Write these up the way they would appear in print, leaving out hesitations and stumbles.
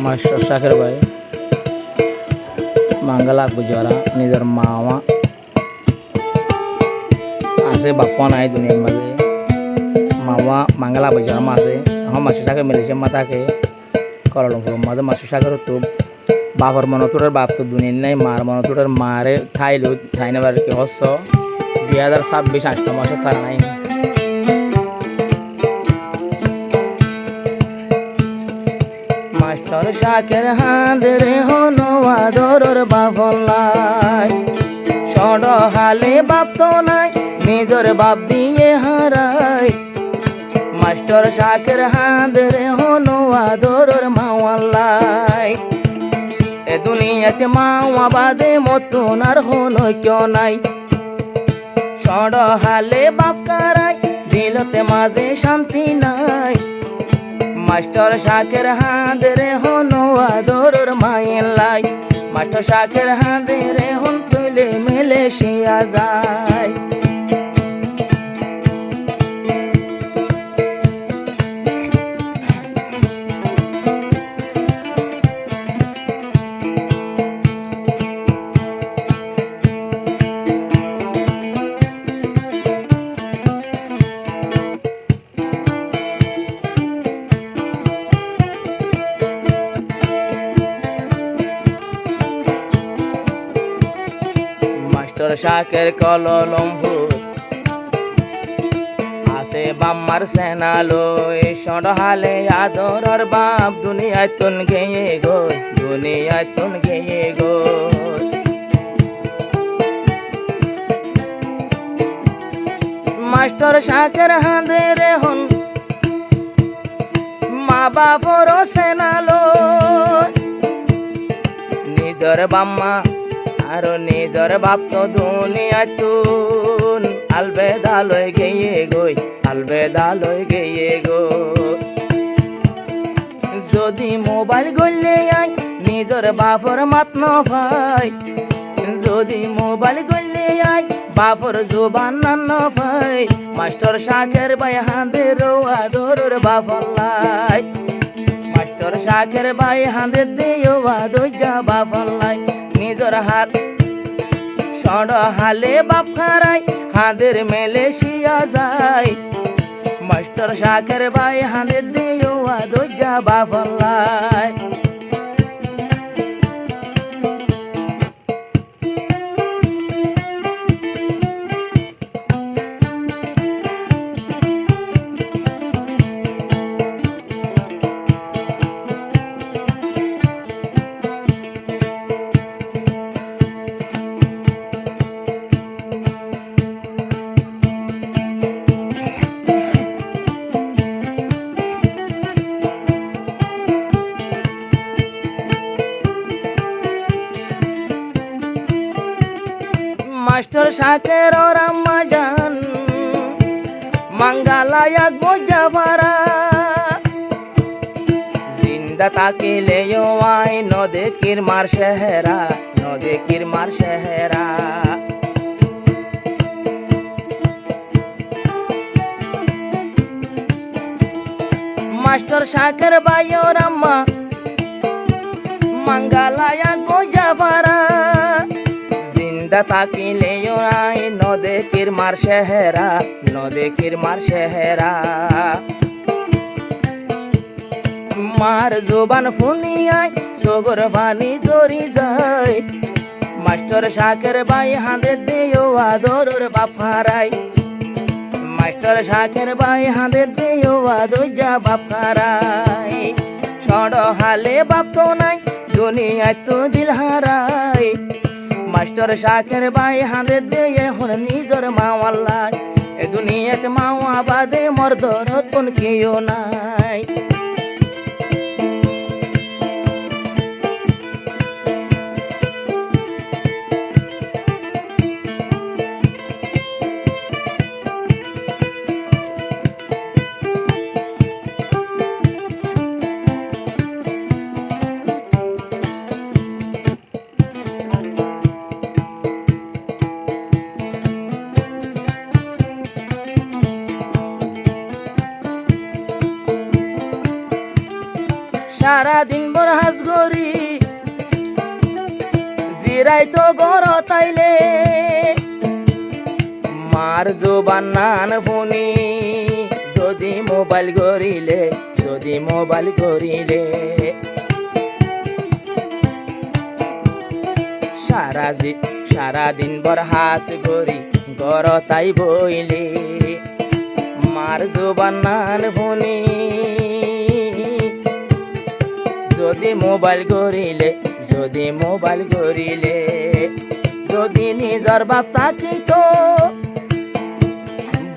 Master শাকের ভাই মাঙ্গালা গুজরা নিজের মামা আছে বাপ্পা নাই দুনিয়ার মাঝে মামা মাঙ্গালা গুজরা মাঝে এখন মাস্টার শাকের মিলেছে মাতাকে করলম ফুলম মাঝে মাস্টার শাকের তো বাপর মনতুরের বাপ তো দুনিয়ার নাই মার মনতুরের মারে থাইলো থাইনাবার কি হস্য 2026 8 মাসে তারা নাই মাস্টার শাকের হাঁদরে হনো আদরর বাফলাই সড হালে বাপ তো নাই নিজর বাপ দিয়ে হারাই মাস্টার শাকের হাঁদরে হনো আদরর মাওয়াল্লাই এ দুনিয়াতে মাওয়া বাদে মতন আর হনো কেউ নাই সড হালে বাপ কারাই দিলতে মাঝে শান্তি নাই মাস্টার শাকের হাঁদরে হনো আদরর মায়েলাই মাস্টার শাকের হাঁদরে হন তুলে মেলে শিয়া যায় মাস্টার শাকের কলম ফুল আসে বাম্মার সেনালো সডহালে আদরর বাপ দুনিয়ায় তুন গেয়ে গো দুনিয়ায় তুন গেয়ে গো মাস্টার শাকের হাঁদরে হন মা বাপর সেনালো নিজর বাম্মা আর নিজর বাপ তো দুনিয়ায় তুন আলবেদা লই গিয়ে গই আলবেদা লই গিয়ে গো যদি মোবাইল গলে আই নিজর বাপর মাত ন ভাই যদি মোবাইল গলে আই বাপর জোবান ন ভাই মাস্টার শাকের ভাই হাঁদের আদরর বাপলাই মাস্টার শাকের ভাই হাঁদের দিও আদর বাপলাই নিজর হাত সড হালে বাপ খারাই হাঁদের মেলে শিয়া যায় মাস্টার শাকের ভাই হাঁদের দিও আদর বাপলাই মাস্টার শাকের রাম্মা জান মাঙ্গালায়াক বোঝাভারা জিন্দা তাকিলে আই নদে কিরমার শেহরা নদে কিরমার শেহরা মাস্টার শাকের ভাইও রাম্মা মাঙ্গালায়াক বোঝাভারা তাকিলে আই নদে কিরমার শেহরা নদে কিরমার শেহরা মার জোবান ফুনিয়াই সগর বানি জরি যায় মাস্টার শাকের ভাই হাঁদে দিও আদরর বাপারাই মাস্টার শাকের ভাই হাঁদে দিও আদর বাপারাই সড হালে বাপ তো নাই দুনিয়ায় তো দিল হারাই মাস্টার শাকের ভাই হাঁদে দিয়ে হন নিজর মাওয়াল্লাই এ দুনিয়াতে মাওয়া বাদে মর্দর কোন কেউ নাই মাস্টার হাজগরি জিরাই তো গর তাইলে মার জোবান নান ফোনি যদি মোবাইল গরিলে যদি মোবাইল গরিলে সারাদিন বর হাস গরি গর তাই বইলে মার জোবান নান ফোনি যদি মোবাইল গরিলে যদি মোবাইল গরিলে যদি নিজর বাপ থাকিত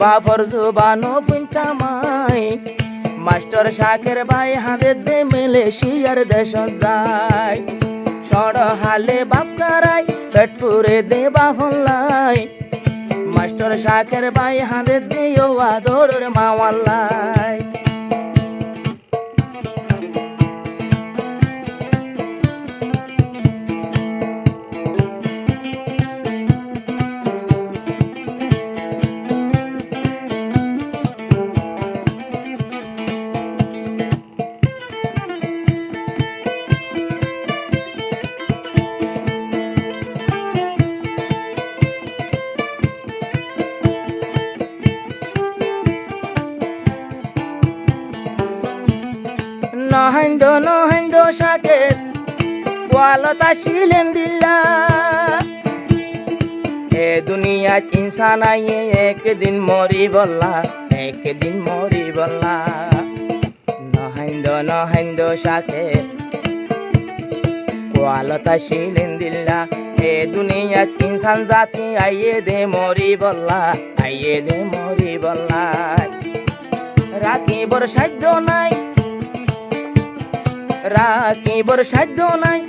বাপর জোবানো ফুনতামাই মাস্টার শাকের ভাই হাতে দে মালয়েশিয়ার দেশ যায় সড় হালে বাপ কারাই পেট পুরে দে বাফলাই মাস্টার শাকের ভাই হাতে দে ও আদরের মাওয়াল্লাই নহেন্দ শাকের ওয়ালতা ছিলেন দিল্লা এ দুনিয়াত ইনসান আইয়ে একদিন মরি বললা একদিন মরি বললা নহেন্দ শাকের ওয়ালতা ছিলেন দিল্লা এ দুনিয়াত ইনসান জাতি আইয়ে দে মরি বললা আইয়ে দে মরি বললা রাখিবর সাধ্য নাই রাখিবর সাধ্য নাই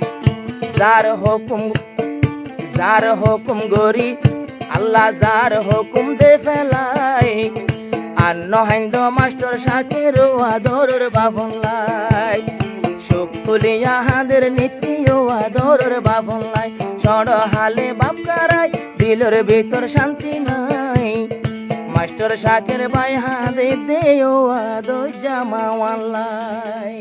যার হুকুম গরি আল্লাহ যার হুকুম দে ফেলাই আর নহেন্দ মাস্টার শাকের আদরের বাবনলাই সুখ তুলিয়া হাদের নীতি ও আদরের বাবনলাই সড় হালে বাপ কারাই দিলের ভিতর শান্তি নাই মাস্টার শাকের ভাই হাতে দে ও আদর জামাওয়াল্লাই।